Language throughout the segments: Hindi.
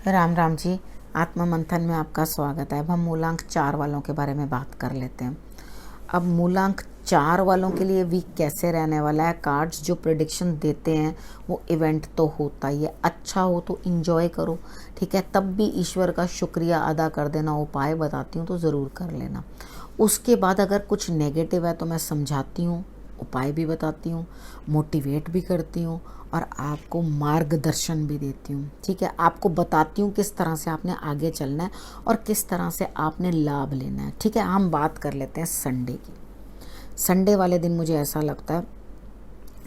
राम राम जी। आत्मा मंथन में आपका स्वागत है। अब हम मूलांक 4 वालों के बारे में बात कर लेते हैं। अब मूलांक 4 वालों के लिए वीक कैसे रहने वाला है। कार्ड्स जो प्रेडिक्शन देते हैं वो इवेंट तो होता ही है, अच्छा हो तो इंजॉय करो, ठीक है, तब भी ईश्वर का शुक्रिया अदा कर देना। उपाय बताती हूँ तो ज़रूर कर लेना। उसके बाद अगर कुछ नेगेटिव है तो मैं समझाती हूँ, उपाय भी बताती हूँ, मोटिवेट भी करती हूँ और आपको मार्गदर्शन भी देती हूँ, ठीक है। आपको बताती हूँ किस तरह से आपने आगे चलना है और किस तरह से आपने लाभ लेना है, ठीक है। हम बात कर लेते हैं संडे की। संडे वाले दिन मुझे ऐसा लगता है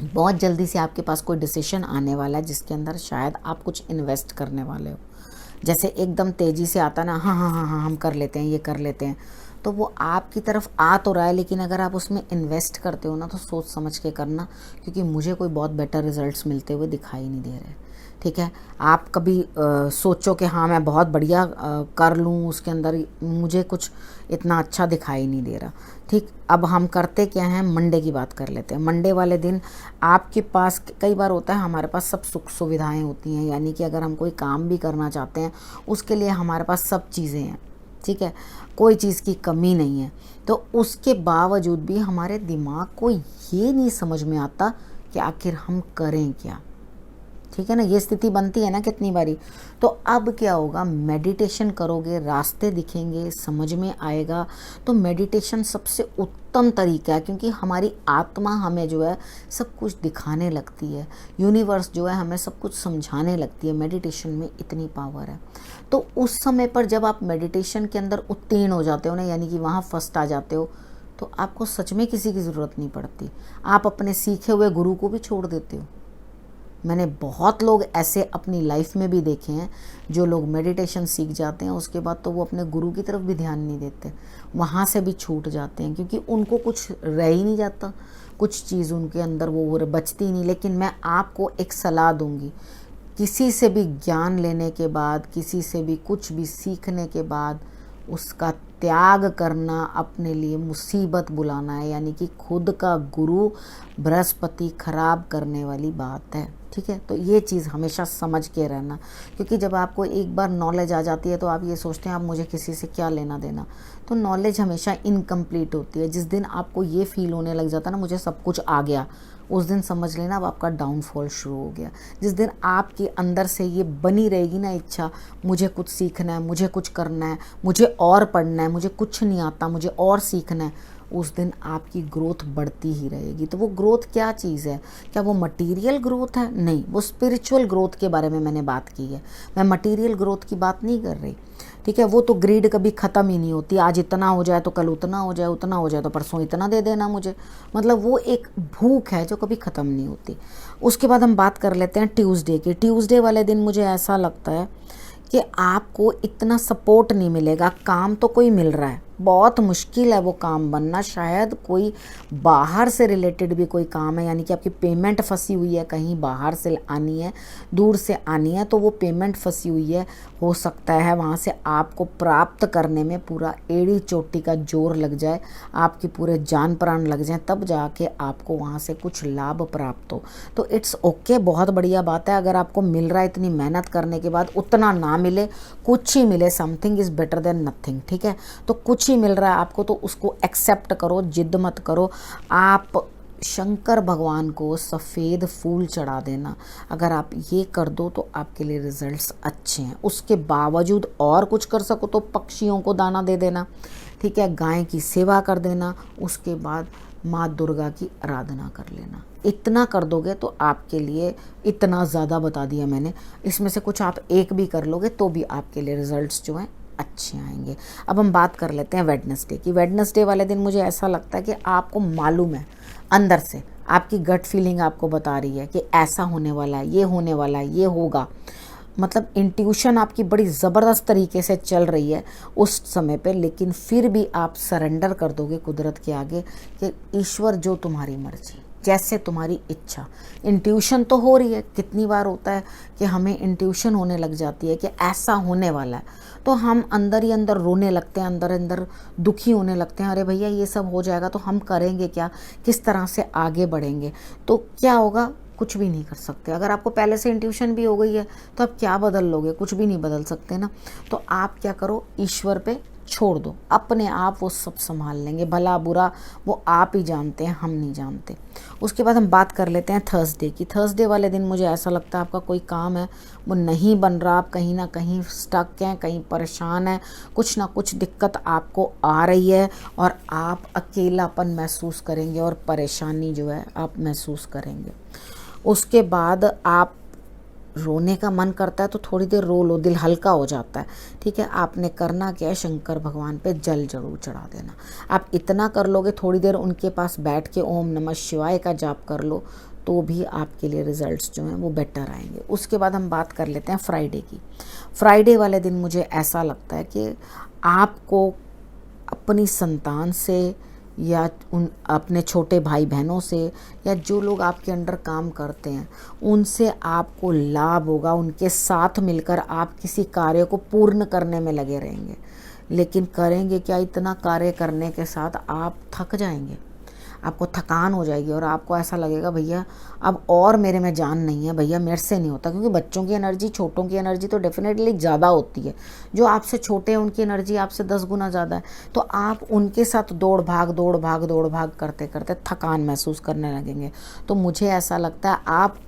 बहुत जल्दी से आपके पास कोई डिसीजन आने वाला है जिसके अंदर शायद आप कुछ इन्वेस्ट करने वाले हो। जैसे एकदम तेज़ी से आता ना, हाँ हाँ हाँ हाँ हम कर लेते हैं, ये कर लेते हैं, तो वो आपकी तरफ आ तो रहा है, लेकिन अगर आप उसमें इन्वेस्ट करते हो ना तो सोच समझ के करना, क्योंकि मुझे कोई बहुत बेटर रिजल्ट्स मिलते हुए दिखाई नहीं दे रहे, ठीक है। आप कभी सोचो कि हाँ मैं बहुत बढ़िया कर लूँ, उसके अंदर मुझे कुछ इतना अच्छा दिखाई नहीं दे रहा, ठीक। अब हम करते क्या हैं, मंडे की बात कर लेते हैं। मंडे वाले दिन आपके पास कई बार होता है हमारे पास सब सुख सुविधाएं होती हैं, यानी कि अगर हम कोई काम भी करना चाहते हैं उसके लिए हमारे पास सब चीज़ें हैं, ठीक है, कोई चीज़ की कमी नहीं है। तो उसके बावजूद भी हमारे दिमाग को ये नहीं समझ में आता कि आखिर हम करें क्या, ठीक है ना। ये स्थिति बनती है ना कितनी बारी। तो अब क्या होगा, मेडिटेशन करोगे, रास्ते दिखेंगे, समझ में आएगा। तो मेडिटेशन सबसे उत्तम तरीका है, क्योंकि हमारी आत्मा हमें जो है सब कुछ दिखाने लगती है, यूनिवर्स जो है हमें सब कुछ समझाने लगती है। मेडिटेशन में इतनी पावर है। तो उस समय पर जब आप मेडिटेशन के अंदर उत्तीर्ण हो जाते हो ना, यानी कि वहाँ फर्स्ट आ जाते हो, तो आपको सच में किसी की ज़रूरत नहीं पड़ती। आप अपने सीखे हुए गुरु को भी छोड़ देते हो। मैंने बहुत लोग ऐसे अपनी लाइफ में भी देखे हैं, जो लोग मेडिटेशन सीख जाते हैं उसके बाद तो वो अपने गुरु की तरफ भी ध्यान नहीं देते, वहाँ से भी छूट जाते हैं, क्योंकि उनको कुछ रह ही नहीं जाता, कुछ चीज़ उनके अंदर वो बचती नहीं। लेकिन मैं आपको एक सलाह दूंगी, किसी से भी ज्ञान लेने के बाद, किसी से भी कुछ भी सीखने के बाद उसका त्याग करना अपने लिए मुसीबत बुलाना है, यानी कि खुद का गुरु बृहस्पति खराब करने वाली बात है, ठीक है। तो ये चीज़ हमेशा समझ के रहना, क्योंकि जब आपको एक बार नॉलेज आ जाती है तो आप ये सोचते हैं आप मुझे किसी से क्या लेना देना, तो नॉलेज हमेशा इनकम्प्लीट होती है। जिस दिन आपको ये फील होने लग जाता है ना मुझे सब कुछ आ गया, उस दिन समझ लेना अब आपका डाउनफॉल शुरू हो गया। जिस दिन आपके अंदर से ये बनी रहेगी ना इच्छा, मुझे कुछ सीखना है, मुझे कुछ करना है, मुझे और पढ़ना है, मुझे कुछ नहीं आता, मुझे और सीखना है, उस दिन आपकी ग्रोथ बढ़ती ही रहेगी। तो वो ग्रोथ क्या चीज़ है, क्या वो मटेरियल ग्रोथ है? नहीं, वो स्पिरिचुअल ग्रोथ के बारे में मैंने बात की है, मैं मटेरियल ग्रोथ की बात नहीं कर रही, ठीक है। वो तो ग्रीड कभी ख़त्म ही नहीं होती, आज इतना हो जाए तो कल उतना हो जाए, उतना हो जाए तो परसों इतना दे देना मुझे, मतलब वो एक भूख है जो कभी ख़त्म नहीं होती। उसके बाद हम बात कर लेते हैं ट्यूसडे की। ट्यूसडे वाले दिन मुझे ऐसा लगता है कि आपको इतना सपोर्ट नहीं मिलेगा। काम तो कोई मिल रहा है, बहुत मुश्किल है वो काम बनना, शायद कोई बाहर से रिलेटेड भी कोई काम है, यानी कि आपकी पेमेंट फंसी हुई है, कहीं बाहर से आनी है, दूर से आनी है, तो वो पेमेंट फंसी हुई है, हो सकता है वहाँ से आपको प्राप्त करने में पूरा एड़ी चोटी का जोर लग जाए, आपके पूरे जान प्राण लग जाए, तब जाके आपको वहाँ से कुछ लाभ प्राप्त हो। तो इट्स ओके, बहुत बढ़िया बात है। अगर आपको मिल रहा है इतनी मेहनत करने के बाद, उतना ना मिले, कुछ ही मिले, something is better than nothing, ठीक है। तो कुछ ही मिल रहा है आपको तो उसको एक्सेप्ट करो, जिद मत करो। आप शंकर भगवान को सफ़ेद फूल चढ़ा देना, अगर आप ये कर दो तो आपके लिए रिजल्ट्स अच्छे हैं। उसके बावजूद और कुछ कर सको तो पक्षियों को दाना दे देना, ठीक है, गाय की सेवा कर देना, उसके बाद माँ दुर्गा की आराधना कर लेना। इतना कर दोगे तो आपके लिए, इतना ज़्यादा बता दिया मैंने, इसमें से कुछ आप एक भी कर लोगे तो भी आपके लिए रिजल्ट्स जो हैं अच्छे आएंगे। अब हम बात कर लेते हैं वेडनेसडे की। वेडनेसडे वाले दिन मुझे ऐसा लगता है कि आपको मालूम है, अंदर से आपकी गट फीलिंग आपको बता रही है कि ऐसा होने वाला है, ये होने वाला है, ये होगा, मतलब इंट्यूशन आपकी बड़ी ज़बरदस्त तरीके से चल रही है उस समय पे, लेकिन फिर भी आप सरेंडर कर दोगे कुदरत के आगे कि ईश्वर जो तुम्हारी मर्जी, जैसे तुम्हारी इच्छा। इंट्यूशन तो हो रही है, कितनी बार होता है कि हमें इंट्यूशन होने लग जाती है कि ऐसा होने वाला है, तो हम अंदर ही अंदर रोने लगते हैं, अंदर अंदर दुखी होने लगते हैं, अरे भैया ये सब हो जाएगा तो हम करेंगे क्या, किस तरह से आगे बढ़ेंगे। तो क्या होगा, कुछ भी नहीं कर सकते। अगर आपको पहले से इंट्यूशन भी हो गई है तो आप क्या बदल लोगे, कुछ भी नहीं बदल सकते ना। तो आप क्या करो, ईश्वर पे छोड़ दो, अपने आप वो सब संभाल लेंगे, भला बुरा वो आप ही जानते हैं, हम नहीं जानते। उसके बाद हम बात कर लेते हैं थर्सडे की। थर्सडे वाले दिन मुझे ऐसा लगता है आपका कोई काम है वो नहीं बन रहा, आप कहीं ना कहीं स्टक हैं, कहीं परेशान हैं, कुछ ना कुछ दिक्कत आपको आ रही है और आप अकेलापन महसूस करेंगे और परेशानी जो है आप महसूस करेंगे। उसके बाद आप रोने का मन करता है तो थोड़ी देर रो लो, दिल हल्का हो जाता है। ठीक है, आपने करना क्या है, शंकर भगवान पे जल जरूर चढ़ा देना। आप इतना कर लोगे, थोड़ी देर उनके पास बैठ के ओम नमः शिवाय का जाप कर लो, तो भी आपके लिए रिजल्ट्स जो हैं वो बेटर आएंगे। उसके बाद हम बात कर लेते हैं फ्राइडे की। फ्राइडे वाले दिन मुझे ऐसा लगता है कि आपको अपनी संतान से या उन अपने छोटे भाई बहनों से या जो लोग आपके अंडर काम करते हैं उनसे आपको लाभ होगा। उनके साथ मिलकर आप किसी कार्य को पूर्ण करने में लगे रहेंगे, लेकिन करेंगे क्या, इतना कार्य करने के साथ आप थक जाएंगे, आपको थकान हो जाएगी और आपको ऐसा लगेगा भैया अब और मेरे में जान नहीं है, भैया मेरे से नहीं होता। क्योंकि बच्चों की एनर्जी, छोटों की एनर्जी तो डेफिनेटली ज़्यादा होती है। जो आपसे छोटे हैं उनकी एनर्जी आपसे 10 गुना ज़्यादा है। तो आप उनके साथ दौड़ भाग करते करते थकान महसूस करने लगेंगे। तो मुझे ऐसा लगता है आप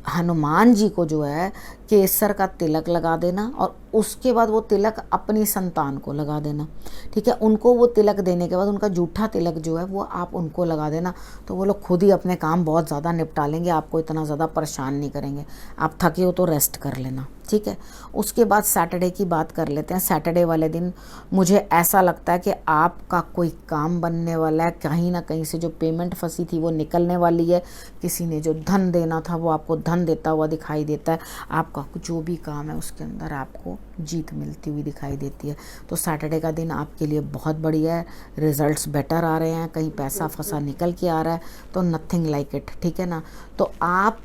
हनुमान जी को जो है केसर का तिलक लगा देना और उसके बाद वो तिलक अपनी संतान को लगा देना। ठीक है, उनको वो तिलक देने के बाद उनका जूठा तिलक जो है वो आप उनको लगा देना, तो वो लोग खुद ही अपने काम बहुत ज़्यादा निपटा लेंगे, आपको इतना ज़्यादा परेशान नहीं करेंगे। आप थके हो तो रेस्ट कर लेना। ठीक है, उसके बाद सैटरडे की बात कर लेते हैं। सैटरडे वाले दिन मुझे ऐसा लगता है कि आपका कोई काम बनने वाला है, कहीं ना कहीं से जो पेमेंट फंसी थी वो निकलने वाली है, किसी ने जो धन देना था वो आपको धन देता हुआ दिखाई देता है, आपका जो भी काम है उसके अंदर आपको जीत मिलती हुई दिखाई देती है। तो सैटरडे का दिन आपके लिए बहुत बढ़िया है, रिजल्ट्स बेटर आ रहे हैं, कहीं पैसा फंसा निकल के आ रहा है तो नथिंग लाइक इट। ठीक है ना, तो आप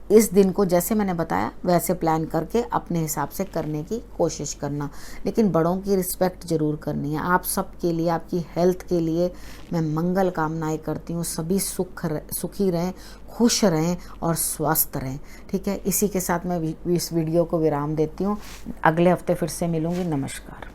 इस दिन को जैसे मैंने बताया वैसे प्लान करके अपने हिसाब से करने की कोशिश करना, लेकिन बड़ों की रिस्पेक्ट ज़रूर करनी है। आप सब के लिए, आपकी हेल्थ के लिए मैं मंगल कामनाएं करती हूँ। सभी सुखी रहें, खुश रहें और स्वस्थ रहें। ठीक है, इसी के साथ मैं इस वीडियो को विराम देती हूँ। अगले हफ्ते फिर से मिलूँगी। नमस्कार।